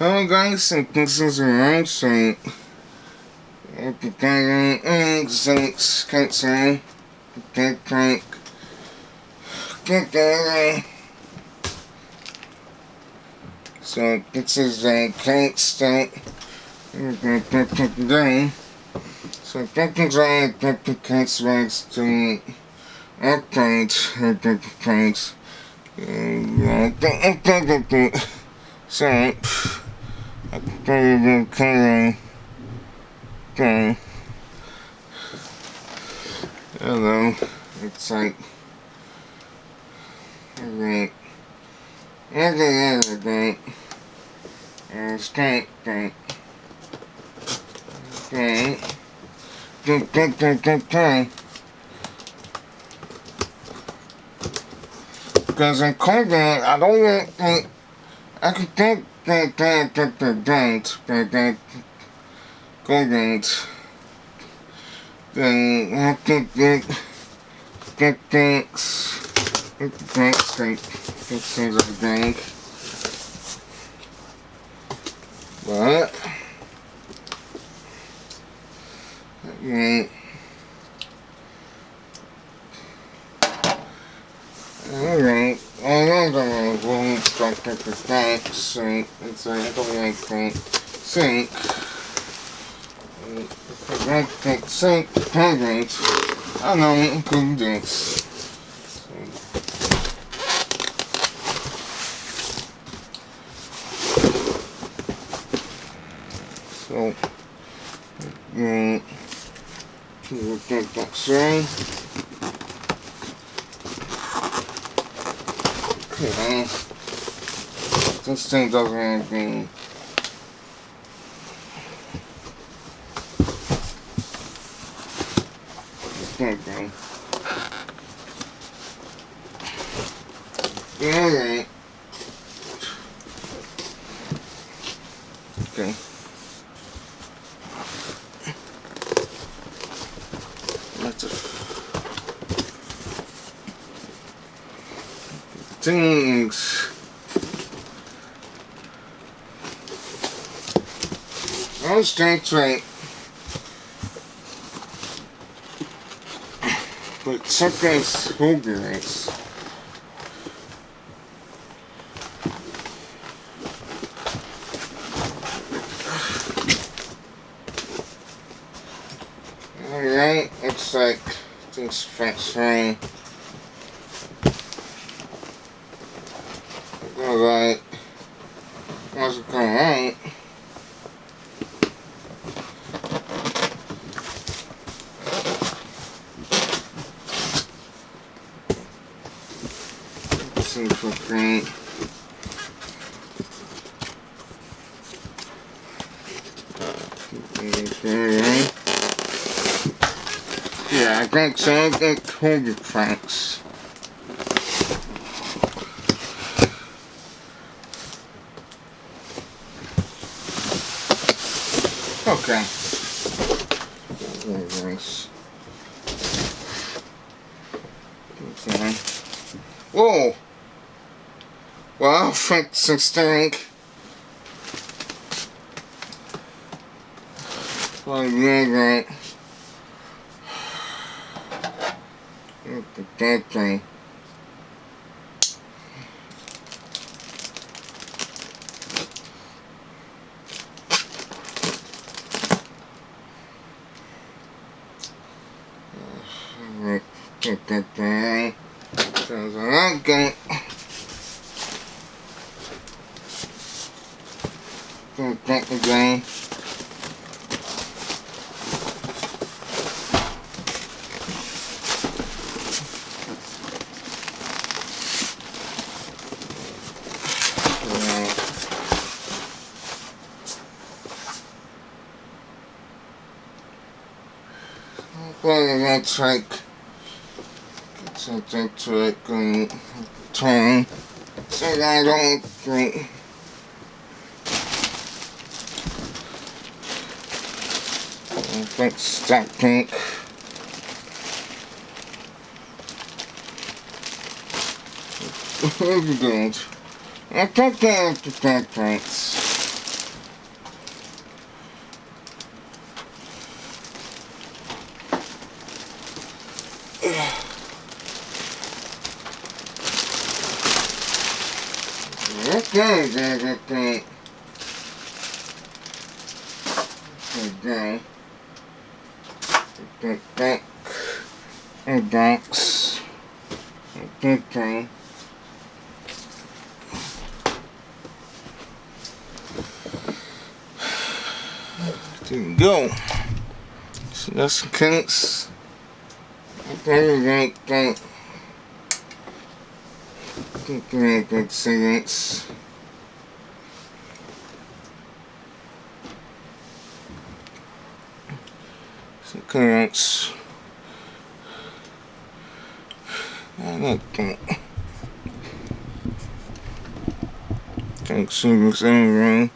Hello guys, and this is around so so this is constant down. So things are consequence to upgrade so hello, it's like because in Cobalt, I don't want I could think that Cobalt then I think that things are big, but alright, we'll instruct at the tank sink. It's a encoding sink. If I take sink components, I know it could do this. So we'll take that sink. Okay, this thing doesn't have anything. Okay. Alright. Okay. That's it. Things. I'll straight right. But something's holding this. Alright, looks like things fix fine. Alright. Once it come out. For great. Yeah, I think so. I think hold your tracks. Okay. Very nice. Okay. Whoa! Well, fix and stink. Like that. Look at that thing. Get that thing. Sounds like it. Get the game. Well, that's like something to it and turn. So I don't think. Let's that pink. Very good. I think I have to take points. Okay. Back. Unboxed. Okay. There we go. So that's the case. Okay, good seconds. So currents. I like that. Can't see this anyway.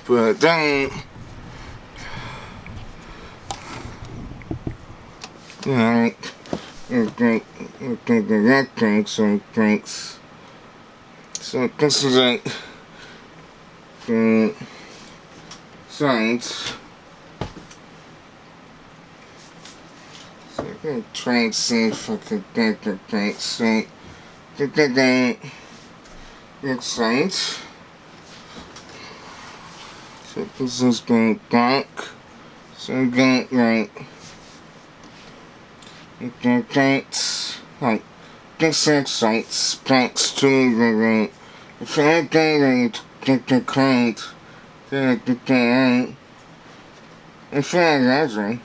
But then, like, I think that thing, so thanks. So this is like the sides. So I'm gonna try and see if I can get the thing. So the side. So this is going back. So I'm going like the plates, like this excites plates to the if I get the card, then I get the if I have it,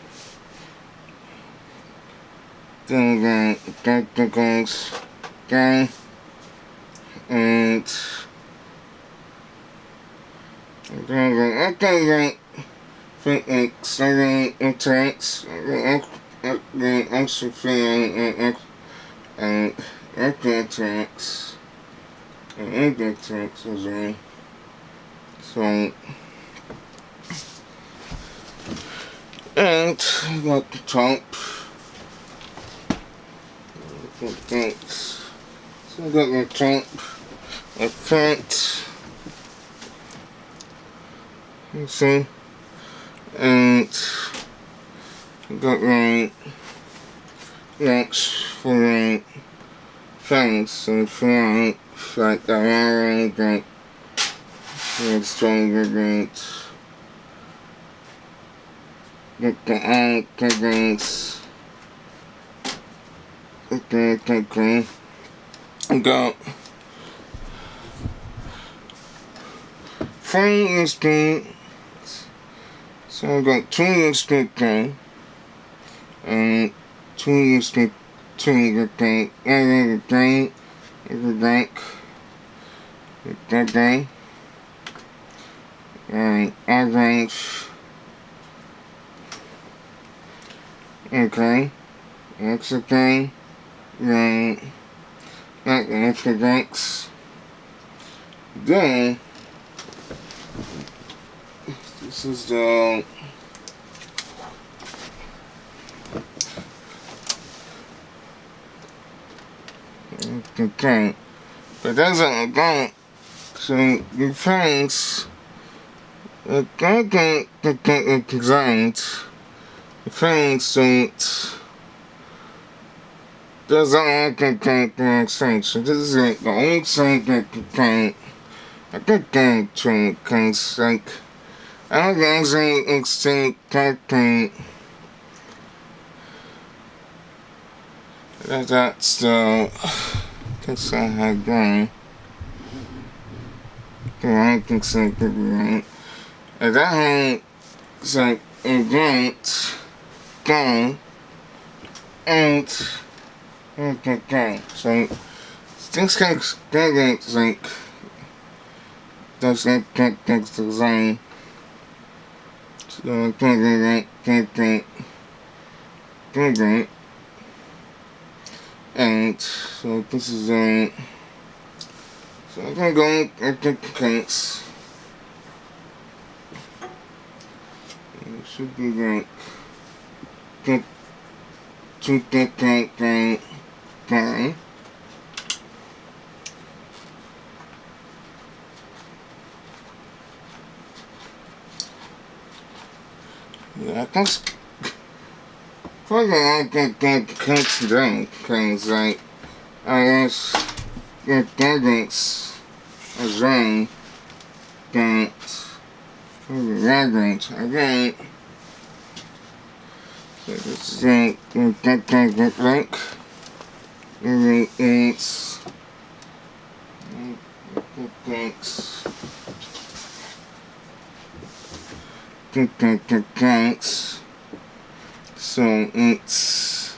then get the guys down and then I think like 7 attacks, the extra feeling and attacks and attacks as well. So and I got the top. Thanks. So I got the top, the front. You see, and I got my next for my things and for like the wiring that is stronger than get the anchors. Okay. I got 4 USB. So I got 2 USB thing and 2 USB 2 the thing, the thing, the back, the thing, and average. Okay, that's the thing. Then that's the decks. Then this is the tank. But that's not a tank. So the things the tank is designed. The things don't doesn't like the tank. So this is like the only side that the tank. I think that tank cause like I don't actually extinct that thing. That's the guess I had done. I think so could be right. And that had it's like event down and so things kind of get like that's like that design. So that and so this is so I'm gonna go at the paints. It should be like get to get that thing down. Yeah, I think probably I get that paints down because like I guess drinks a drain that drinks again. So this is a drink. It's drinks. So it's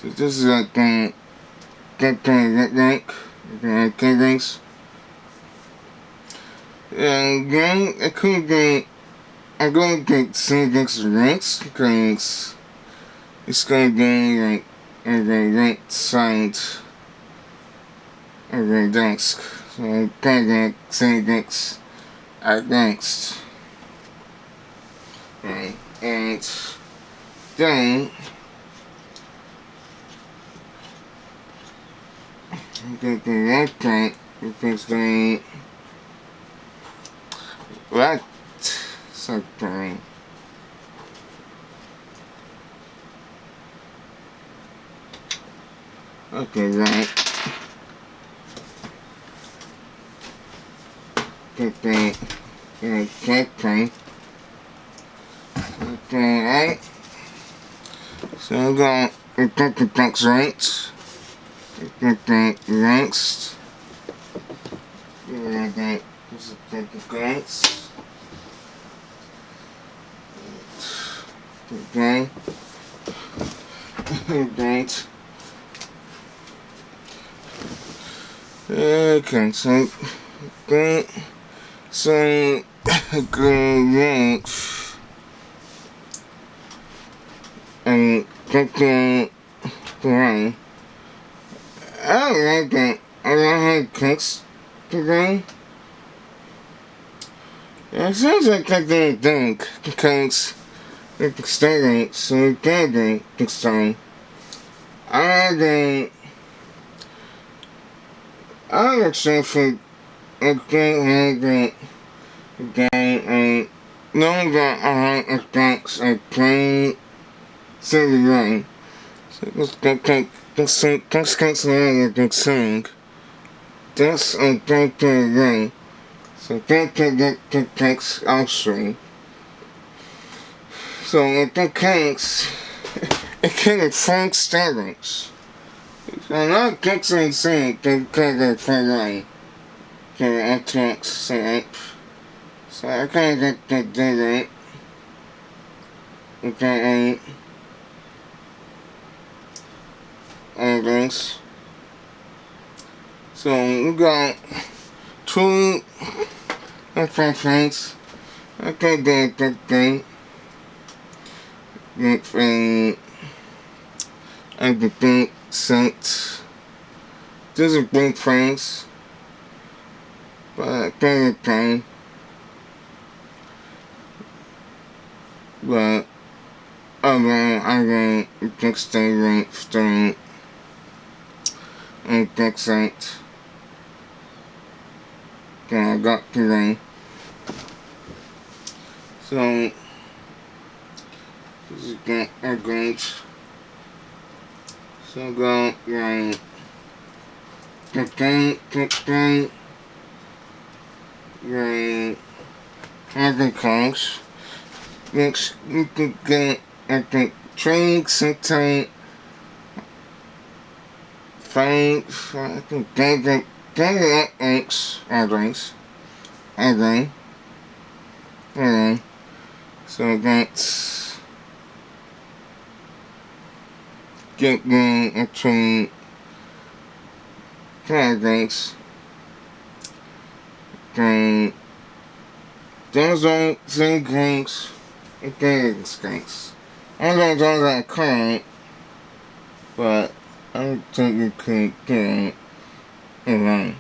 this is like drink. Drinks. And then I could be. I'm going to get some drinks because it's going to be like on the right side of the desk. So I'm going to get some drinks at next. Right. And then I'm going to like that because they like something. Okay, right. Okay, okay. Okay, right. So I'm going to take the text right. Take the ranks. Okay, this is the ranks. Okay. Right. Okay, so good. So good. And get the one. I don't like that. I don't have cooks today. It sounds like I didn't think because it's the starting, so it's better this time. I'm actually for a good game and knowing that I have attacks I play City Run. So let's go take this cancel the song. That's a better run. So better get the text also. So if the case it can be 5 stars. So not get to see the cover for one. So attacks set. So I can get the data. Okay, others. So we got 2 attachments. I can get the thing. With and the big set. These are big things. But they're okay. But I'm going to just stay right through and fix it. That I got today. So this is get a great. So go right. Right. Right. Other cars. Next, you can get at the train sometime. Five. I can get that X address. Okay. Okay. So that's get the actual paragraphs. Okay. Those are things. Things. I don't know that current, but I don't think you can do it alone.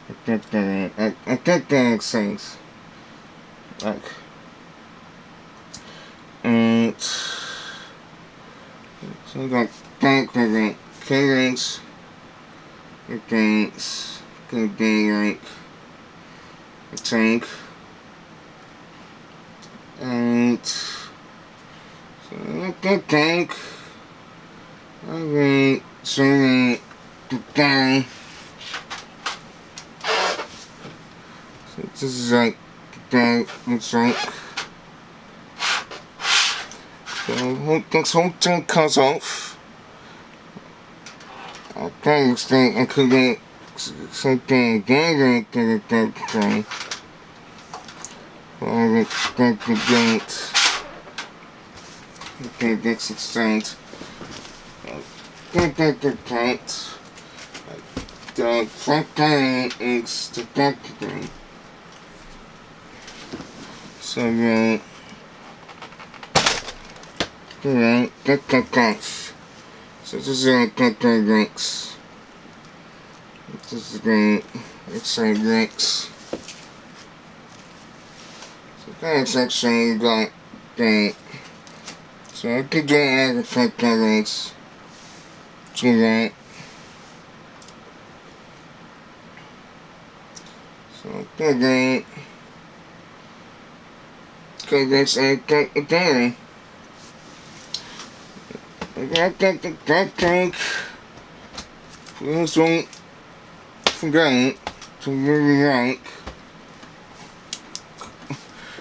I think that makes sense. Like, and so we got the cadence. It's gonna be like a tank. And so like that tank, I mean, so gang. So this is like the gang looks like. So this whole thing comes off. I can explain including something gang. Okay, that's extent. The front gang is the back gang. So so this is links. This is the outside links. So that's actually got that. So I could do all the front links to that. So again, that's again. I got that tank. Please don't forget to really like.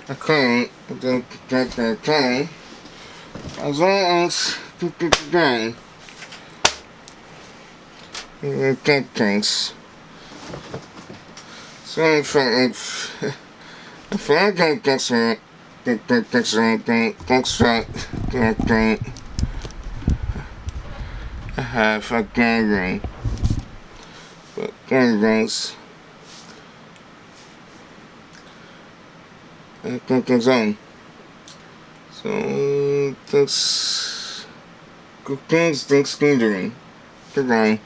I can't get that tank. As well as the gang. That tanks. So if I don't get that, that's right. I have a gang. But anyways, I think it's on. So that's good things. Thanks for doing. Goodbye.